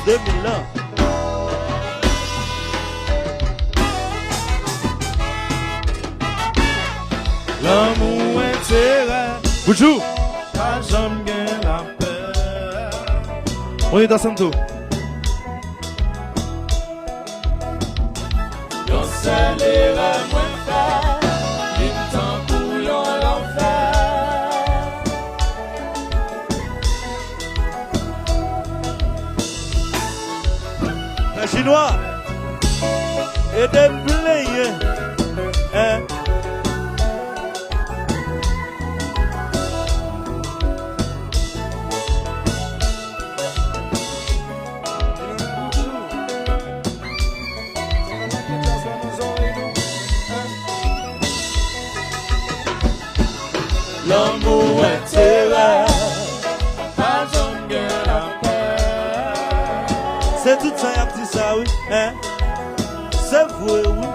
2000 ans. L'amour intérêt. Bonjour. Pas jamais la peur. On est dans Santo. Yon seul erreur moins faire. Il temps pour yon l'enfer. Un chinois. Et des players. Hein? L'amour intérêt. Pas jamais la peur. C'est tout ça, y'a dit ça, oui. Hein? C'est vrai, oui.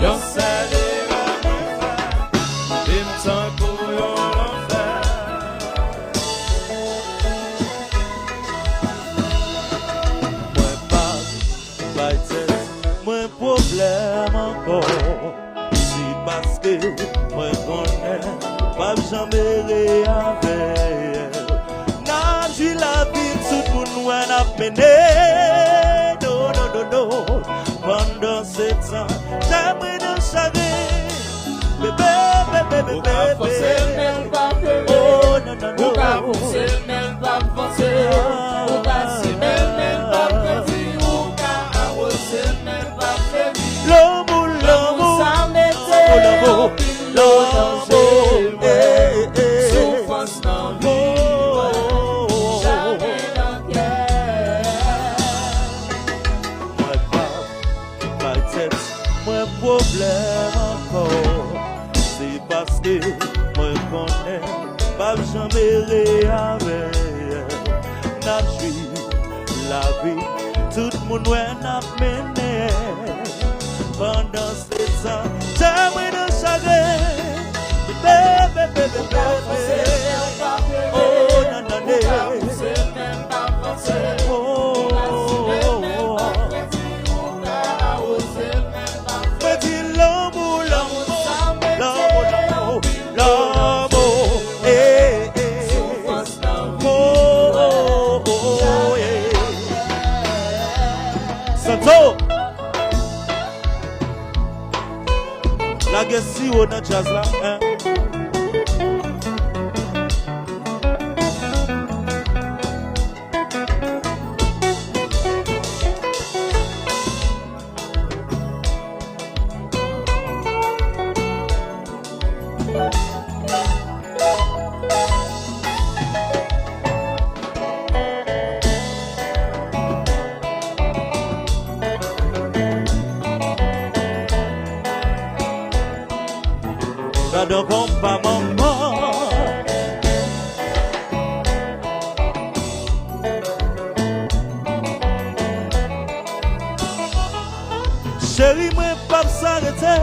Yon seul erreur moins faire. Il temps pour yon l'enfer. Moi pas, moi problème encore. Si parce que moi connais, pas jamais réaver. N'a vu la vie tout le monde a peine. Non, non, non, non. Pendant ce temps, j'aimerais nous chaver. Bébé, bébé, bébé, Ou ka forcer même pas pleurer. Oh, non, non, non. Ou ka pousser même pas forcer. Ou ka simer même pas prédire. Ou ka arroser même pas prédire. L'amour, l'amour, Ça mette l'amour, en pile l'eau dans l'amour, souffrance dans vie. Jamais dans guerre. moi pas tête, moi problème encore. C'est parce que moi connais, pas jamais réaver. N'a vu la vie, tout le monde n'a mené. Pendant ce temps, j'aimerais nous chagrin. Bébé, bébé, bébé, bébé. Oh, non, non, non. Oh, petit l'amour, l'amour, l'amour, l'amour, l'amour, eh, eh. Oh, oh, oh, eh. Santo. La guerre si haut dans jazz là, hein. Gado kompa maman. Chérie, moi pas s'arrêter.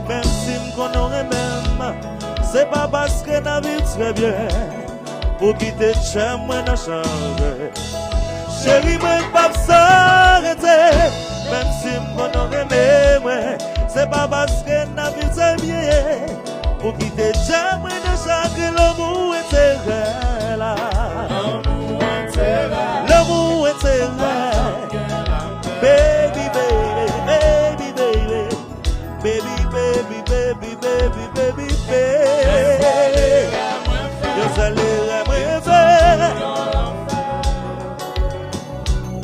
Même si m'connaît même, c'est pas parce que la vie très bien. Pour quitter chez moi dans chambre. Chérie, moi pas s'arrêter. Même si m'connaît même, c'est pas parce que la vie très bien. Pour quitter chez moi dans chaque l'amour intérêt là. L'amour intérêt. Baby, baby, baby, baby, baby, baby, baby, baby, baby, baby. Yo salera moi faire.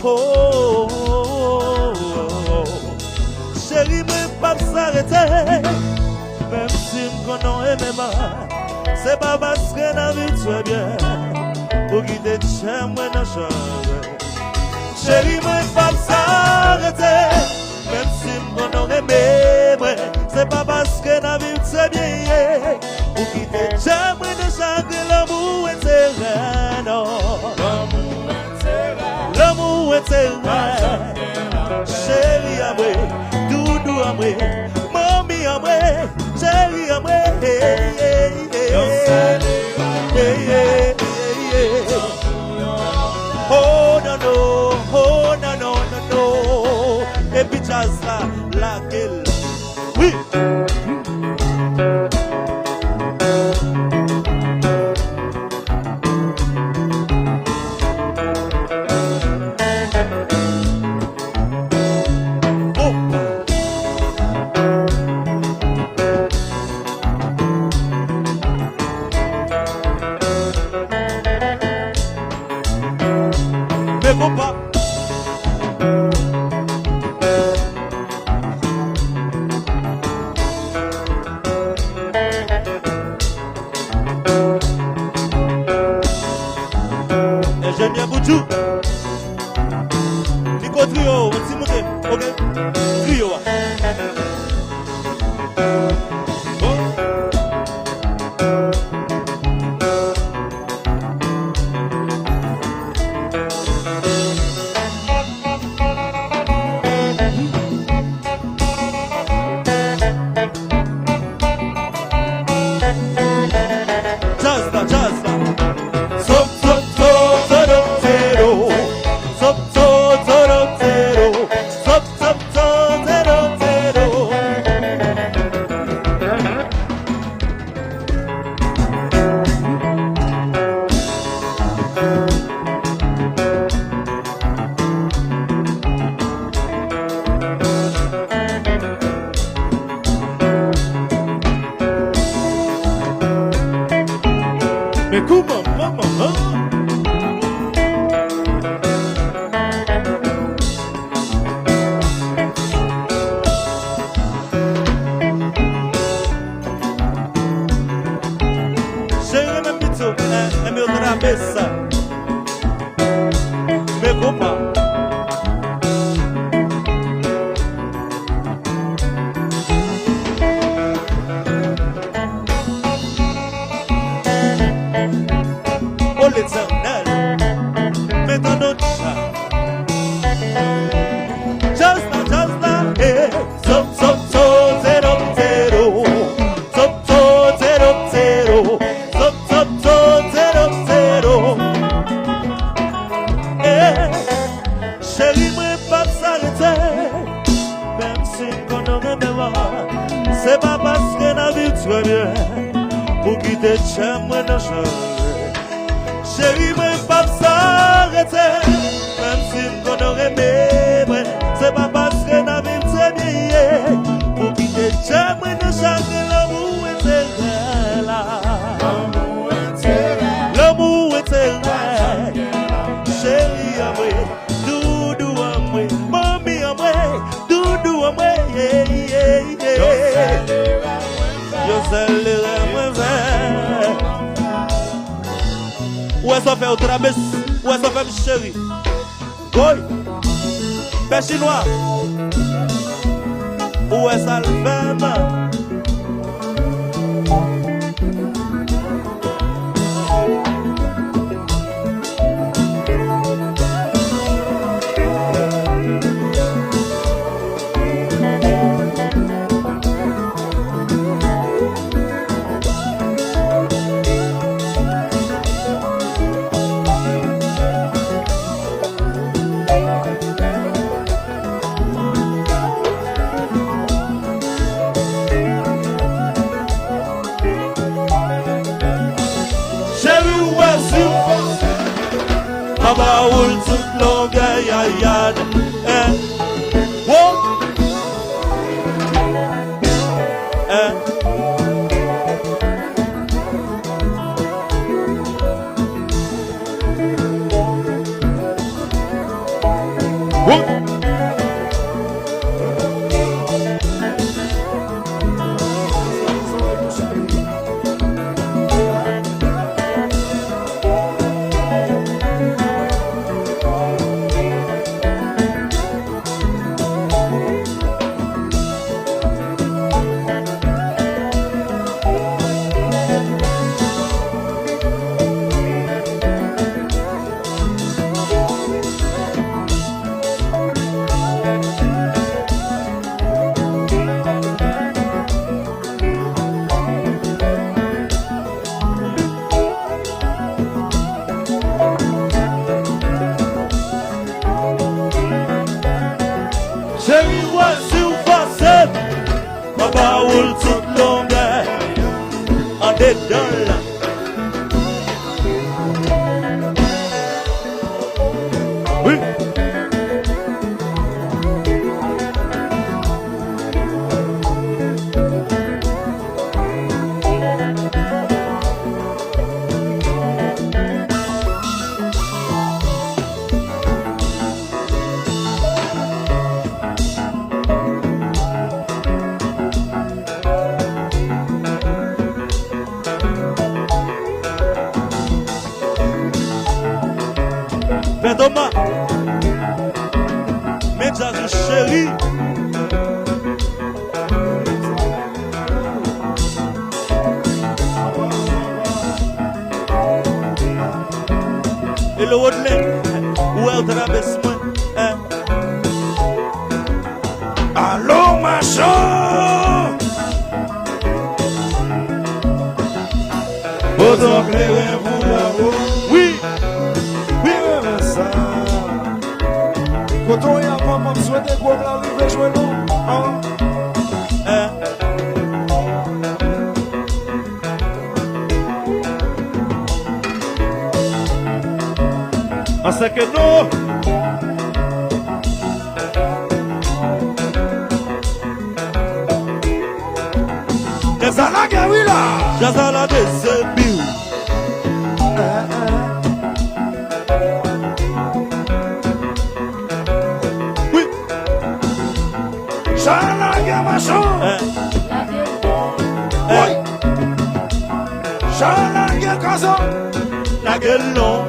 Oh, chérie, moi pas s'arrêter. Même si m'connaît même, c'est pas parce que la vie soit bien. Pour quitter chez moi dans chambre. Chérie, moi pas s'arrêter. Même si m'connaît même, c'est pas parce que la vie c'est bien. Pour quitter chez moi dans chambre, l'amour intérêt, non. L'amour intérêt. Chérie, à moi, doudou à moi, mamie à moi, chérie à moi. Oh, non, non. jazz là, laquelle. Oui. Papa. Ingénieur Boudjou. Nico Trio, on monté. Ok. Trio. Mais comment, maman? J'ai même plutôt un mur de la baisse. Mais comment? L'éternel, mais dans notre chat. Just là, eh. Zop, zop, zop, zero, zero. Zop, zop, zero, zero. Zop, zop, zop, zero, zero. Eh. Chérie, moi, pas s'arrêter. Même si qu'on aurait besoin, c'est pas parce que la vie très bien. Pour quitter chez moi, non, chérie, moi, pas s'arrêter. Même si on aurait aimé, c'est pas parce que la vie très bien. Pour quitter chez moi, nous chaque l'amour éternel. L'amour éternel. Chérie, à moi, doudou à moi, mamie à moi, doudou à moi, yeah, yeah, yeah. Yo, c'est le où est-ce qu'on fait au traverse? Où est-ce qu'on fait chérie? Oui. Père chinois. Où est-ce qu'on fait? Papa oul tout longue yayad. Wow. pas roule toute longueur. En dedans. Oui. Ben Thomas, mais Jazzy chéri. Et le Woodland, où est le traversement? Allô, machin! Autant clairer vous là-haut. Oui! Quand on y a pas, on souhaite qu'on arrive jouer nous. En ce que nous, Jazala Gawila, Jazala de Zebiou. Oui. Jazala Gamachon. Oui. Jazala Gakazo. La gueule non.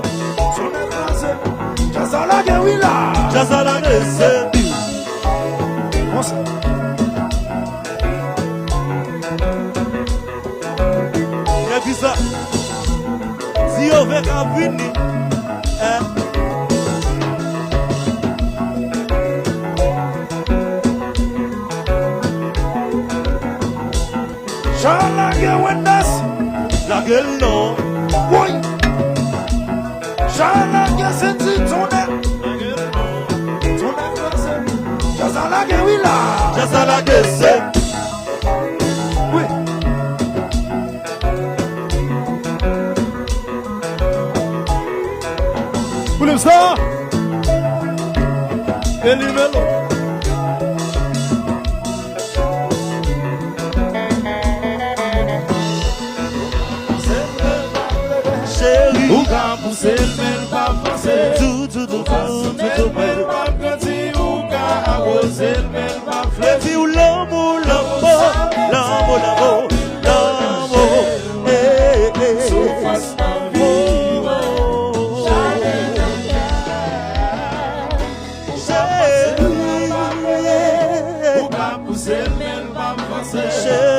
Jazala Gawila, Jazala de Zebiou. Et puis ça, si on veut qu'à venir, Jazala Gawendas, la gueule non. oui. Jazala Gasenti, Jazala Gawila, Jazala de Zebiou. oui. Pour ça, et numéro. Chérie, Ou ka pousse men pa fonse. tout, Men pa grandir, ou ka arrose men pa et puis ou l'amour, Surface nan vi, ou ka pousse men pa fonse.